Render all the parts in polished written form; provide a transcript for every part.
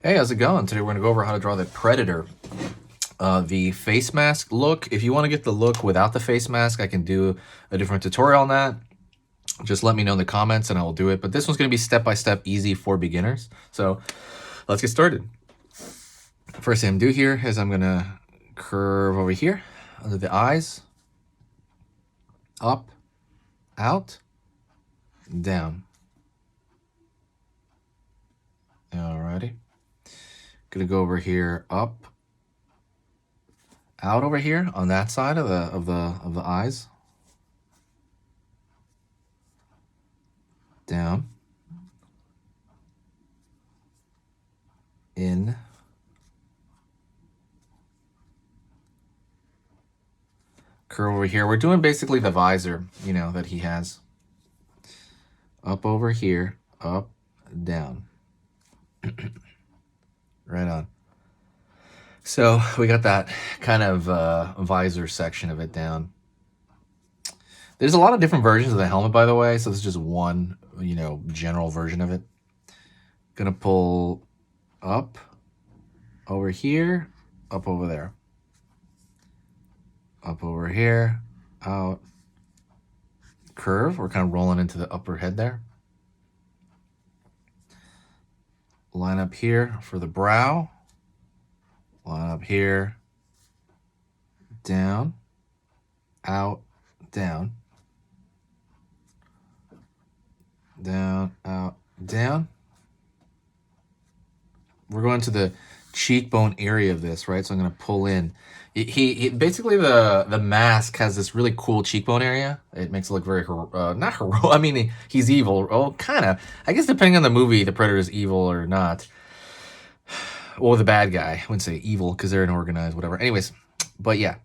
Hey, how's it going? Today we're going to go over how to draw the Predator. The face mask look. If you want to get the look without the face mask, I can do a different tutorial on that. Just let me know in the comments and I will do it. But this one's going to be step-by-step easy for beginners. So let's get started. First thing I'm going to do here is I'm going to curve over here under the eyes. Up, out, down. Alrighty. Gonna go over here, up, out over here on that side of the eyes. Down. In. Curve over here. We're doing basically the visor, that he has. Up over here, up, down. Right on. So we got that kind of visor section of it down. There's a lot of different versions of the helmet, by the way, so this is just one, general version of it. Gonna pull up over here, up over there. Up over here, out, curve. We're kind of rolling into the upper head there. Line up here for the brow. Line up here, down, out, down. Down, out, down. We're going to the cheekbone area of this, right? So I'm going to pull in. He basically the mask has this really cool cheekbone area. It makes it look very not heroic. I mean, he's evil. Oh, kind of. I guess depending on the movie, the Predator is evil or not. Or the bad guy. I wouldn't say evil because they're unorganized, whatever. Anyways, but yeah.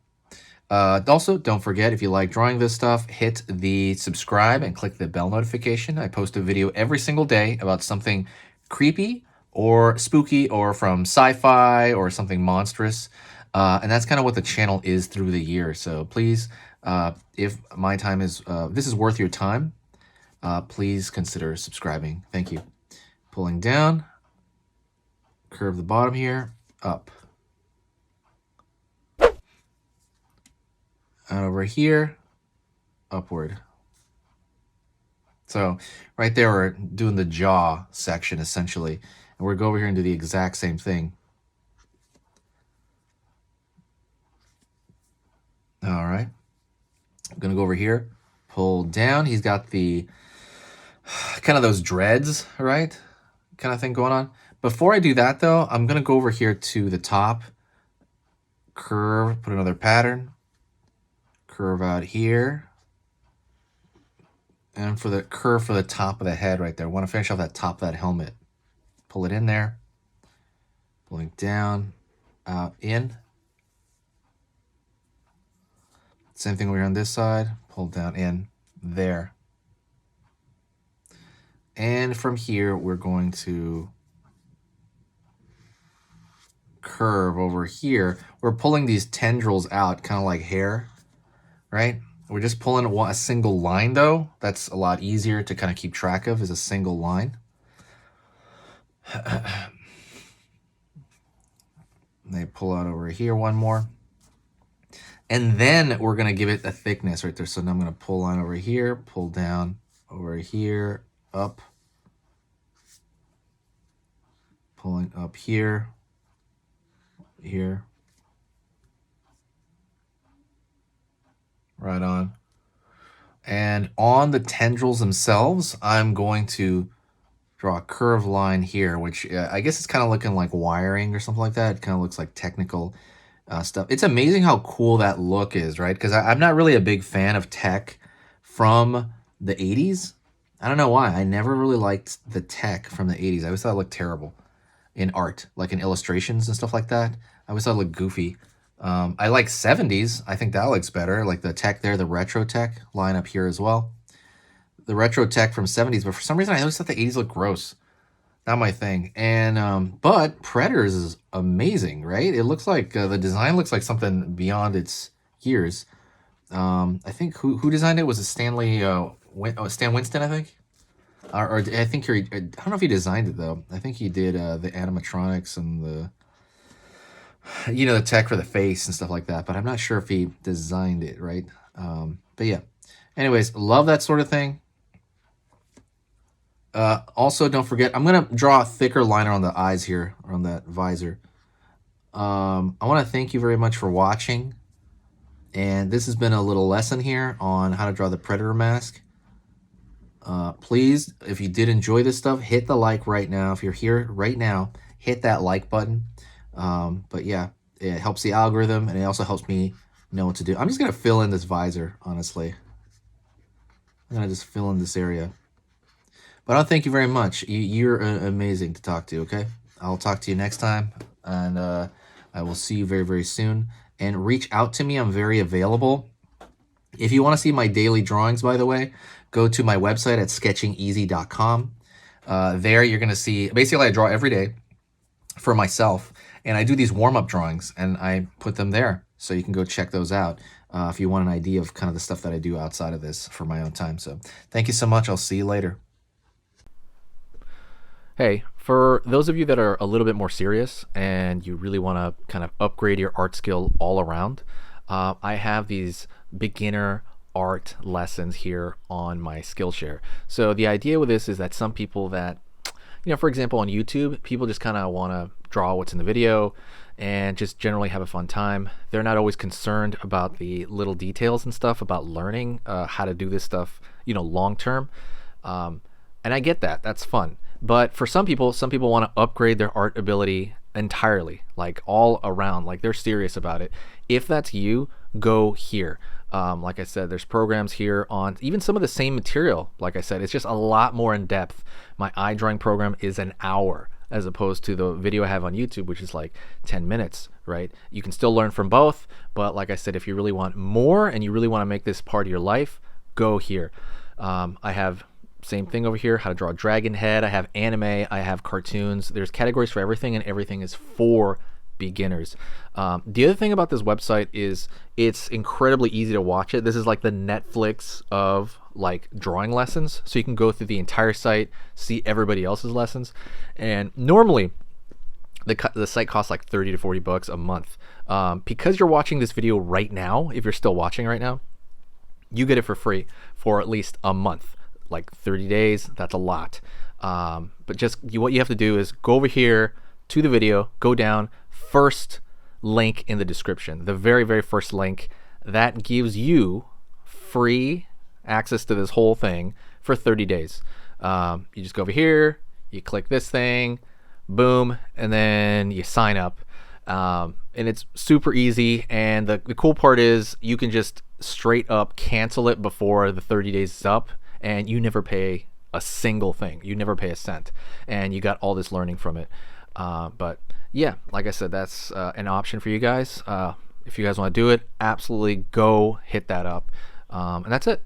Also, don't forget, if you like drawing this stuff, hit the subscribe and click the bell notification. I post a video every single day about something creepy or spooky or from sci-fi or something monstrous. And that's kind of what the channel is through the year. So please, if my time is, this is worth your time, please consider subscribing. Thank you. Pulling down, curve the bottom here, up. Out over here, upward. So right there, we're doing the jaw section essentially. And we're going to go over here and do the exact same thing. All right. I'm going to go over here, pull down. He's got the kind of those dreads, right? Kind of thing going on. Before I do that though, I'm going to go over here to the top, curve, put another pattern, curve out here. And for the curve for the top of the head right there, I want to finish off that top of that helmet. Pull it in there, pulling down, out, in. Same thing over here on this side, pull down, in, there. And from here, we're going to curve over here. We're pulling these tendrils out, kind of like hair, right? We're just pulling a single line though. That's a lot easier to kind of keep track of, is a single line. They pull out over here one more. And then we're going to give it a thickness right there. So now I'm going to pull line over here, pull down over here, up. Pulling up here, here. Right on. And on the tendrils themselves, I'm going to draw a curved line here, which I guess it's kind of looking like wiring or something like that. It kind of looks like technical stuff. It's amazing how cool that look is, right? Because I'm not really a big fan of tech from the 80s. I don't know why. I never really liked the tech from the 80s. I always thought it looked terrible in art, like in illustrations and stuff like that. I always thought it looked goofy. I like 70s. I think that looks better. Like the tech there, the retro tech line up here as well. The retro tech from 70s, but for some reason I always thought the 80s looked gross. Not my thing. And but Predators is amazing, right? It looks like the design looks like something beyond its years. I think who designed it was a Stan Winston, I think. or I think I don't know if he designed it though. I think he did the animatronics and the tech for the face and stuff like that. But I'm not sure if he designed it, right? But yeah. Anyways, love that sort of thing. Also, don't forget, I'm gonna draw a thicker liner on the eyes here, or on that visor. I want to thank you very much for watching. And this has been a little lesson here on how to draw the Predator mask. Please, if you did enjoy this stuff, hit the like right now. If you're here right now, hit that like button. But yeah, it helps the algorithm, and it also helps me know what to do. I'm just going to fill in this visor, honestly. I'm going to just fill in this area. But I'll thank you very much. You're amazing to talk to, okay? I'll talk to you next time, and I will see you very, very soon. And reach out to me. I'm very available. If you want to see my daily drawings, by the way, go to my website at sketchingeasy.com. There you're going to see, basically I draw every day for myself, and I do these warm-up drawings, and I put them there. So you can go check those out if you want an idea of kind of the stuff that I do outside of this for my own time. So thank you so much. I'll see you later. Hey, for those of you that are a little bit more serious and you really want to kind of upgrade your art skill all around, I have these beginner art lessons here on my Skillshare. So the idea with this is that some people that, for example, on YouTube, people just kind of want to draw what's in the video and just generally have a fun time. They're not always concerned about the little details and stuff about learning how to do this stuff, long term. And I get that. That's fun. But for some people want to upgrade their art ability entirely, like all around, like they're serious about it. If that's you, go here. Like I said, there's programs here on even some of the same material. Like I said, it's just a lot more in depth. My eye drawing program is an hour as opposed to the video I have on YouTube, which is like 10 minutes, right? You can still learn from both. But like I said, if you really want more and you really want to make this part of your life, go here. I have same thing over here, how to draw a dragon head. I have anime, I have cartoons. There's categories for everything, and everything is for beginners. The other thing about this website is it's incredibly easy to watch it. This is like the Netflix of like drawing lessons. So you can go through the entire site, see everybody else's lessons. And normally the site costs like 30 to 40 bucks a month. Because you're watching this video right now, if you're still watching right now, you get it for free for at least a month. Like 30 days, that's a lot. But just what you have to do is go over here to the video, go down, first link in the description, the very, very first link. That gives you free access to this whole thing for 30 days. You just go over here, you click this thing, boom, and then you sign up. And it's super easy. And the cool part is you can just straight up cancel it before the 30 days is up. And you never pay a single thing. You never pay a cent. And you got all this learning from it. But yeah, like I said, that's an option for you guys. If you guys want to do it, absolutely go hit that up. And that's it.